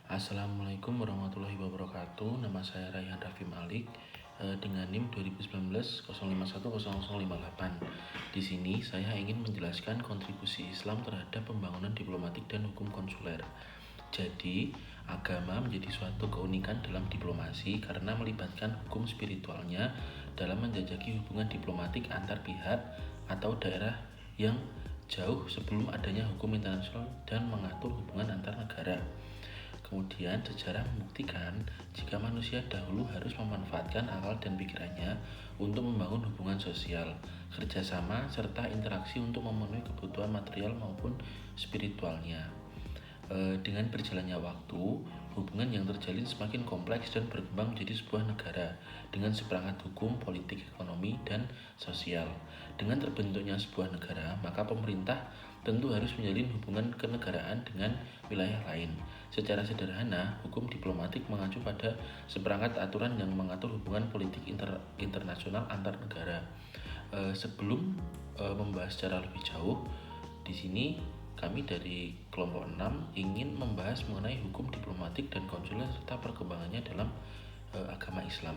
Assalamualaikum warahmatullahi wabarakatuh. Nama saya Raihan Raffi Malik dengan NIM 2019 051058. Di sini saya ingin menjelaskan kontribusi Islam terhadap pembangunan diplomatik dan hukum konsuler. Jadi, agama menjadi suatu keunikan dalam diplomasi karena melibatkan hukum spiritualnya dalam menjajaki hubungan diplomatik antar pihak atau daerah yang jauh sebelum adanya hukum internasional dan mengatur hubungan antar negara. Kemudian sejarah membuktikan jika manusia dahulu harus memanfaatkan akal dan pikirannya untuk membangun hubungan sosial, kerjasama, serta interaksi untuk memenuhi kebutuhan material maupun spiritualnya. Dengan berjalannya waktu, hubungan yang terjalin semakin kompleks dan berkembang menjadi sebuah negara dengan seperangkat hukum, politik, ekonomi, dan sosial. Dengan terbentuknya sebuah negara, maka pemerintah tentu harus menjalin hubungan kenegaraan dengan wilayah lain. Secara sederhana, hukum diplomatik mengacu pada seperangkat aturan yang mengatur hubungan politik internasional antar negara. Sebelum membahas secara lebih jauh, di sini kami dari kelompok 6 ingin membahas mengenai hukum diplomatik dan konsuler serta perkembangannya dalam agama Islam.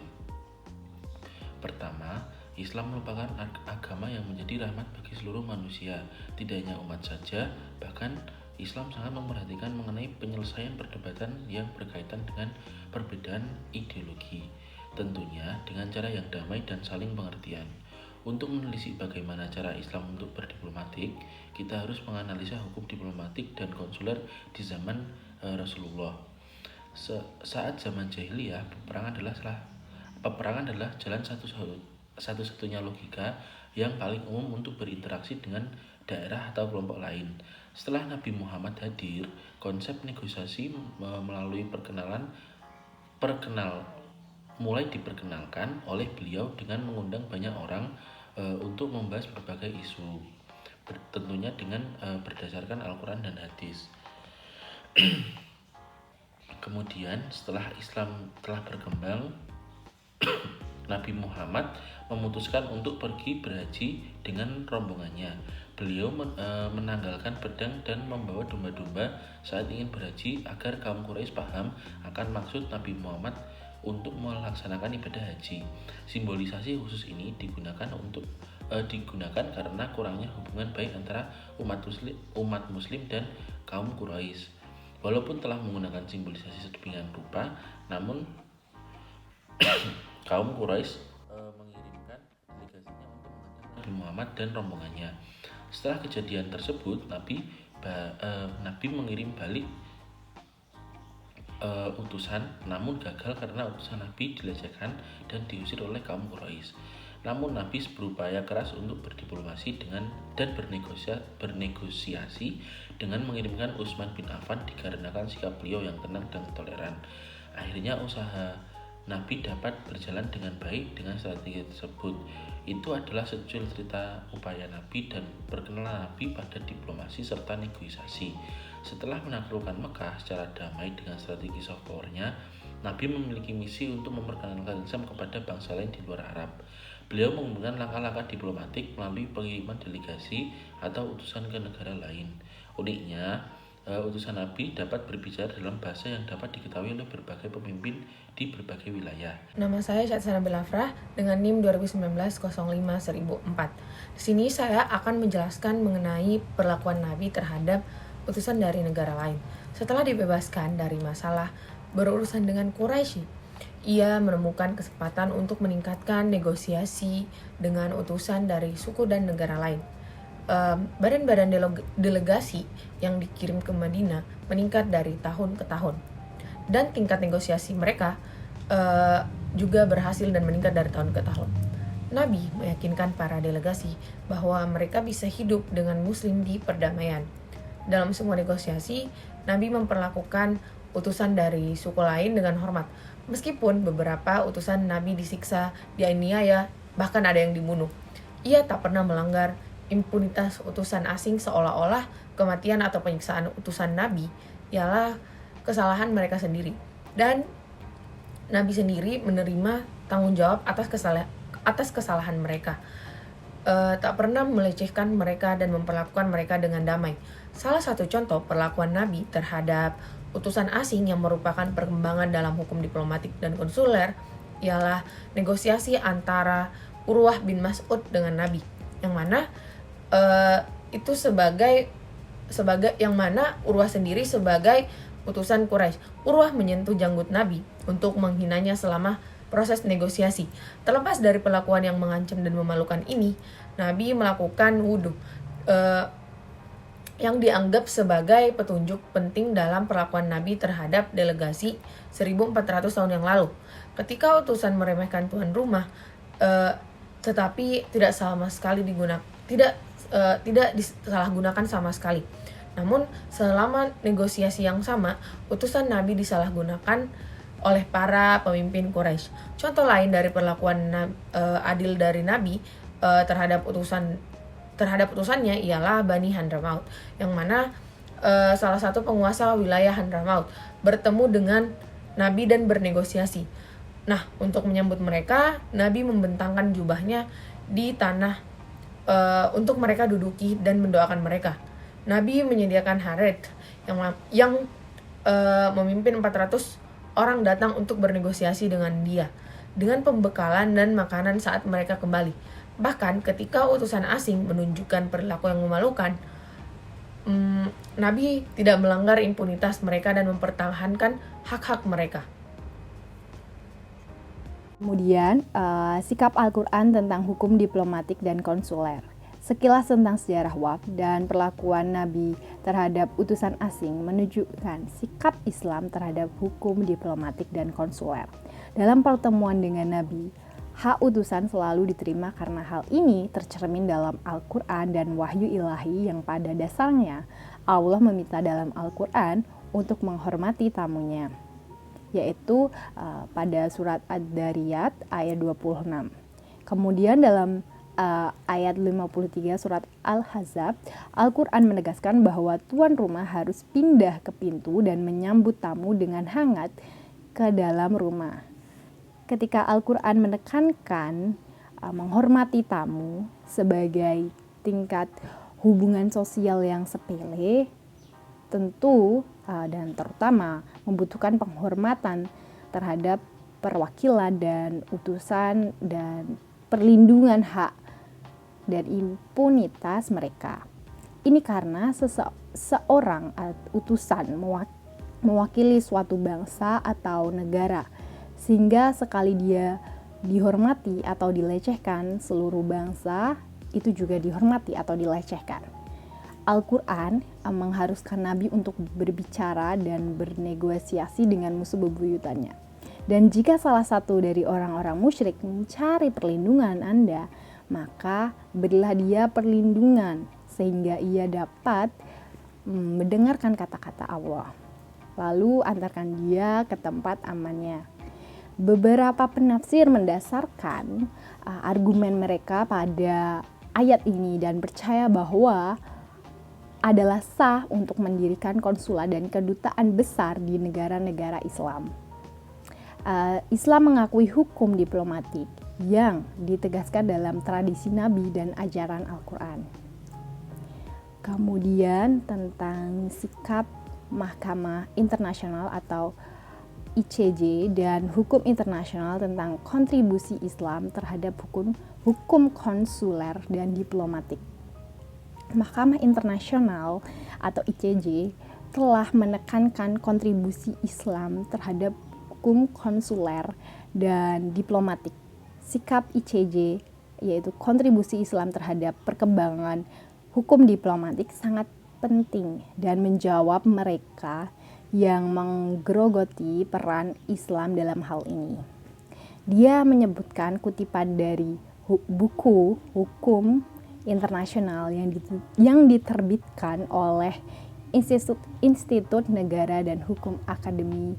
Pertama, Islam merupakan agama yang menjadi rahmat bagi seluruh manusia, tidak hanya umat saja, bahkan Islam sangat memperhatikan mengenai penyelesaian perdebatan yang berkaitan dengan perbedaan ideologi, tentunya dengan cara yang damai dan saling pengertian. Untuk menelisik bagaimana cara Islam untuk berdiplomatik, kita harus menganalisa hukum diplomatik dan konsuler di zaman Rasulullah. Saat zaman jahiliyah, peperangan adalah jalan satu-satunya logika yang paling umum untuk berinteraksi dengan daerah atau kelompok lain. Setelah Nabi Muhammad hadir, konsep negosiasi melalui mulai diperkenalkan oleh beliau dengan mengundang banyak orang untuk membahas berbagai isu, tentunya dengan berdasarkan Al-Quran dan hadis. Kemudian setelah Islam telah berkembang, Nabi Muhammad memutuskan untuk pergi berhaji dengan rombongannya. Beliau menanggalkan pedang dan membawa domba-domba saat ingin berhaji agar kaum Quraisy paham akan maksud Nabi Muhammad untuk melaksanakan ibadah haji. Simbolisasi khusus ini digunakan karena kurangnya hubungan baik antara umat muslim dan kaum Quraisy. Walaupun telah menggunakan simbolisasi sedemikian rupa, namun kaum Quraisy mengirimkan delegasinya untuk menghadap Nabi Muhammad dan rombongannya. Setelah kejadian tersebut, Nabi mengirim balik utusan, namun gagal karena utusan Nabi dilecehkan dan diusir oleh kaum Quraisy. Namun Nabi berupaya keras untuk berdiplomasi dan bernegosiasi dengan mengirimkan Utsman bin Affan dikarenakan sikap beliau yang tenang dan toleran. Akhirnya usaha Nabi dapat berjalan dengan baik dengan strategi tersebut. Itu adalah secuil cerita upaya Nabi dan perkenalan Nabi pada diplomasi serta negosiasi. Setelah menaklukkan Mekah secara damai dengan strategi soft power-nya, Nabi memiliki misi untuk memperkenalkan Islam kepada bangsa lain di luar Arab. Beliau menggunakan langkah-langkah diplomatik melalui pengiriman delegasi atau utusan ke negara lain. Uniknya, utusan Nabi dapat berbicara dalam bahasa yang dapat diketahui oleh berbagai pemimpin di berbagai wilayah. Nama saya Syatsana Belafrah dengan NIM 2019-05-1004. Di sini saya akan menjelaskan mengenai perlakuan Nabi terhadap utusan dari negara lain. Setelah dibebaskan dari masalah berurusan dengan Quraisy, ia menemukan kesempatan untuk meningkatkan negosiasi dengan utusan dari suku dan negara lain. Badan-badan delegasi yang dikirim ke Madinah meningkat dari tahun ke tahun, dan tingkat negosiasi mereka juga berhasil dan meningkat dari tahun ke tahun. Nabi meyakinkan para delegasi bahwa mereka bisa hidup dengan muslim di perdamaian. Dalam semua negosiasi, Nabi memperlakukan utusan dari suku lain dengan hormat, meskipun beberapa utusan Nabi disiksa, dianiaya, bahkan ada yang dibunuh. Ia tak pernah melanggar impunitas utusan asing, seolah-olah kematian atau penyiksaan utusan Nabi ialah kesalahan mereka sendiri, dan Nabi sendiri menerima tanggung jawab atas kesalahan mereka. Tak pernah melecehkan mereka dan memperlakukan mereka dengan damai. Salah satu contoh perlakuan Nabi terhadap utusan asing yang merupakan perkembangan dalam hukum diplomatik dan konsuler ialah negosiasi antara Urwah bin Mas'ud dengan Nabi, yang mana itu sebagai yang mana Urwah sendiri sebagai utusan Quraisy. Urwah menyentuh janggut Nabi untuk menghinanya selama proses negosiasi. Terlepas dari perlakuan yang mengancam dan memalukan ini, Nabi melakukan wudhu yang dianggap sebagai petunjuk penting dalam perlakuan Nabi terhadap delegasi 1400 tahun yang lalu. Ketika utusan meremehkan tuan rumah, tetapi tidak disalahgunakan sama sekali. Namun selama negosiasi yang sama, utusan Nabi disalahgunakan oleh para pemimpin Quraisy. Contoh lain dari perlakuan adil dari Nabi terhadap utusannya ialah Bani Hadramaut, yang mana salah satu penguasa wilayah Hadramaut bertemu dengan Nabi dan bernegosiasi. Nah, untuk menyambut mereka, Nabi membentangkan jubahnya di tanah untuk mereka duduki dan mendoakan mereka. Nabi menyediakan Harith yang memimpin 400 orang datang untuk bernegosiasi dengan dia, dengan pembekalan dan makanan saat mereka kembali. Bahkan ketika utusan asing menunjukkan perilaku yang memalukan, Nabi tidak melanggar impunitas mereka dan mempertahankan hak-hak mereka. Kemudian, sikap Al-Quran tentang hukum diplomatik dan konsuler. Sekilas tentang sejarah wafd dan perlakuan Nabi terhadap utusan asing menunjukkan sikap Islam terhadap hukum diplomatik dan konsuler. Dalam pertemuan dengan Nabi, hak utusan selalu diterima karena hal ini tercermin dalam Al-Quran dan wahyu ilahi yang pada dasarnya Allah meminta dalam Al-Quran untuk menghormati tamunya, yaitu pada surat Ad-Dariyat ayat 26. Kemudian dalam ayat 53 surat Al-Ahzab, Al-Quran menegaskan bahwa tuan rumah harus pindah ke pintu dan menyambut tamu dengan hangat ke dalam rumah. Ketika Al-Quran menekankan menghormati tamu sebagai tingkat hubungan sosial yang sepele, tentu dan terutama membutuhkan penghormatan terhadap perwakilan dan utusan dan perlindungan hak dan impunitas mereka. Ini karena seorang utusan mewakili suatu bangsa atau negara, sehingga sekali dia dihormati atau dilecehkan, seluruh bangsa itu juga dihormati atau dilecehkan. Al-Quran mengharuskan Nabi untuk berbicara dan bernegosiasi dengan musuh bebuyutannya. Dan jika salah satu dari orang-orang musyrik mencari perlindungan Anda, maka berilah dia perlindungan sehingga ia dapat mendengarkan kata-kata Allah. Lalu antarkan dia ke tempat amannya. Beberapa penafsir mendasarkan argumen mereka pada ayat ini dan percaya bahwa adalah sah untuk mendirikan konsulat dan kedutaan besar di negara-negara Islam. Islam mengakui hukum diplomatik yang ditegaskan dalam tradisi Nabi dan ajaran Al-Quran. Kemudian tentang sikap Mahkamah Internasional atau ICJ dan hukum internasional tentang kontribusi Islam terhadap hukum konsuler dan diplomatik. Mahkamah Internasional atau ICJ telah menekankan kontribusi Islam terhadap hukum konsuler dan diplomatik. Sikap ICJ, yaitu kontribusi Islam terhadap perkembangan hukum diplomatik, sangat penting dan menjawab mereka yang menggerogoti peran Islam dalam hal ini. Dia menyebutkan kutipan dari buku hukum internasional yang diterbitkan oleh Institut Negara dan Hukum Akademi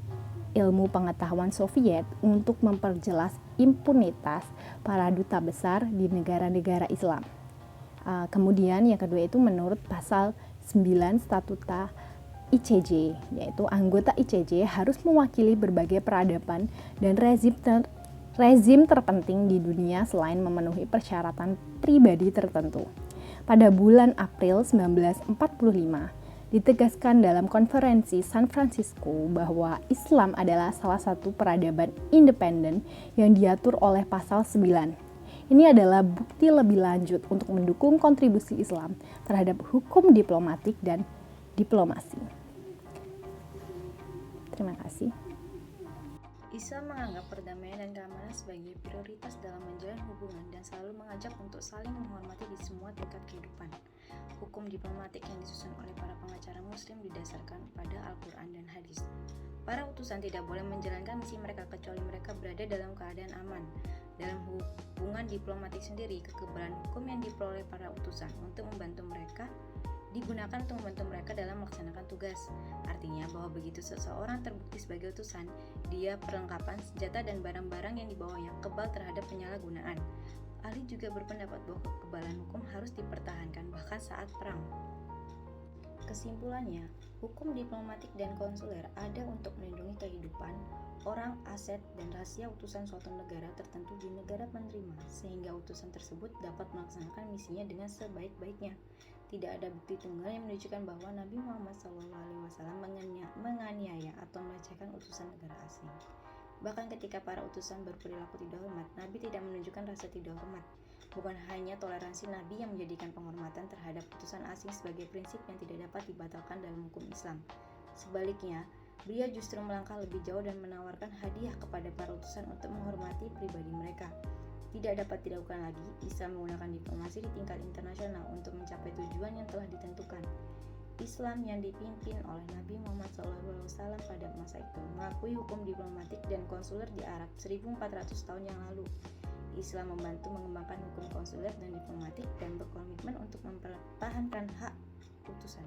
Ilmu Pengetahuan Soviet untuk memperjelas impunitas para duta besar di negara-negara Islam. Kemudian yang kedua itu menurut pasal 9 Statuta ICJ, yaitu anggota ICJ harus mewakili berbagai peradaban dan rezim terpenting di dunia selain memenuhi persyaratan pribadi tertentu. Pada bulan April 1945, Ditegaskan dalam konferensi San Francisco bahwa Islam adalah salah satu peradaban independen yang diatur oleh pasal 9. Ini adalah bukti lebih lanjut untuk mendukung kontribusi Islam terhadap hukum diplomatik dan diplomasi. Terima kasih. Islam menganggap perdamaian dan keamanan sebagai prioritas dalam menjalin hubungan dan selalu mengajak untuk saling menghormati di semua tingkat kehidupan. Hukum diplomatik yang disusun oleh para pengacara muslim didasarkan pada Al-Quran dan hadis. Para utusan tidak boleh menjalankan misi mereka kecuali mereka berada dalam keadaan aman. Dalam hubungan diplomatik sendiri, kekebalan hukum yang diperoleh para utusan untuk membantu mereka digunakan untuk membantu mereka dalam melaksanakan tugas. Artinya bahwa begitu seseorang terbukti sebagai utusan, dia perlengkapan, senjata, dan barang-barang yang dibawanya kebal terhadap penyalahgunaan. Ahli juga berpendapat bahwa kekebalan hukum harus dipertahankan bahkan saat perang. Kesimpulannya, hukum diplomatik dan konsuler ada untuk melindungi kehidupan, orang, aset, dan rahasia utusan suatu negara tertentu di negara penerima, sehingga utusan tersebut dapat melaksanakan misinya dengan sebaik-baiknya. Tidak ada bukti tunggal yang menunjukkan bahwa Nabi Muhammad SAW menganiaya atau melecehkan utusan negara asing. Bahkan ketika para utusan berperilaku tidak hormat, Nabi tidak menunjukkan rasa tidak hormat. Bukan hanya toleransi Nabi yang menjadikan penghormatan terhadap utusan asing sebagai prinsip yang tidak dapat dibatalkan dalam hukum Islam. Sebaliknya, beliau justru melangkah lebih jauh dan menawarkan hadiah kepada para utusan untuk menghormati pribadi mereka. Tidak dapat dilakukan lagi, Islam menggunakan diplomasi di tingkat internasional untuk mencapai tujuan yang telah ditentukan. Islam yang dipimpin oleh Nabi Muhammad SAW pada masa itu mengakui hukum diplomatik dan konsuler di Arab 1400 tahun yang lalu. Islam membantu mengembangkan hukum konsuler dan diplomatik dan berkomitmen untuk mempertahankan hak utusan.